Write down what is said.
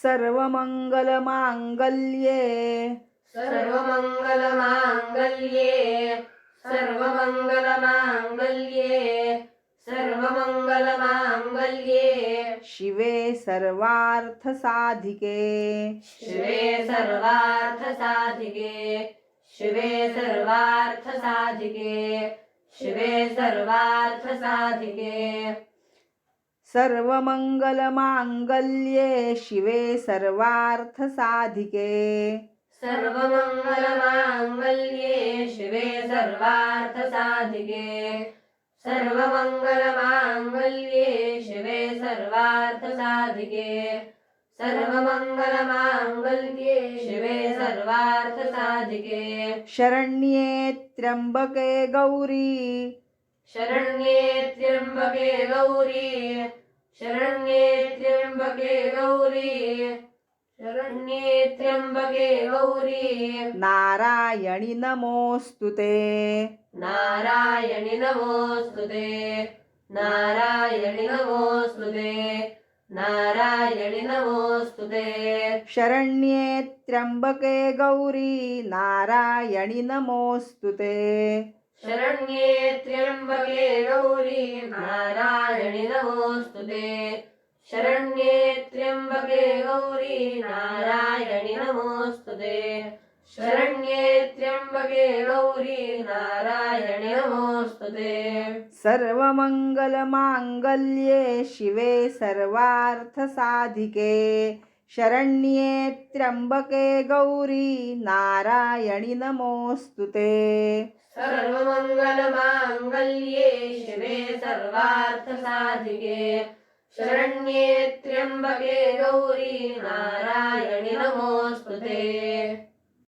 सर्वमंगलमांगल्ये सर्वमंगलमांगल्ये सर्वमंगलमांगल्ये सर्वमंगलमांगल्ये शिवे सर्वार्थसाधिके शिवे सर्वार्थसाधिके शिवे सर्वार्थसाधिके शिवे सर्वार्थसाधिके सर्वमंगलमांगल्ये शिवे सर्वार्थसाधिके सर्वमंगलमांगल्ये शिवे सर्वार्थसाधिके सर्वमंगलमांगल्ये शिवे सर्वार्थसाधिके सर्वमंगलमांगल्ये शिवे सर्वार्थसाधिके शरण्ये त्र्यंबके गौरी शरण्ये त्र्यंबके गौरी शरण्ये त्र्यंबके गौरी शरण्ये त्र्यंबके गौरी नारायणि नमोस्तुते नारायणि नमोस्तुते नारायणि नमोस्तुते नारायणि नमोस्तुते शरण्ये त्र्यंबके गौरी नारायणि नमोस्तुते शरण्ये त्र्यंबके गौरी नारायणि नमोस्तुते शरण्ये त्र्यंबके गौरी नारायणि नमोस्तुते शरण्ये त्र्यंबके गौरी नारायणि नमोस्तुते सर्वमंगलमांगल्ये शिवे सर्वार्थसाधिके शरण्ये त्र्यंबके गौरी नारायणि नमोस्तुते सर्वमंगलमांगल्ये शिवे सर्वार्थसाधिके शरण्ये त्र्यंबके गौरी नारायणि नमोस्तुते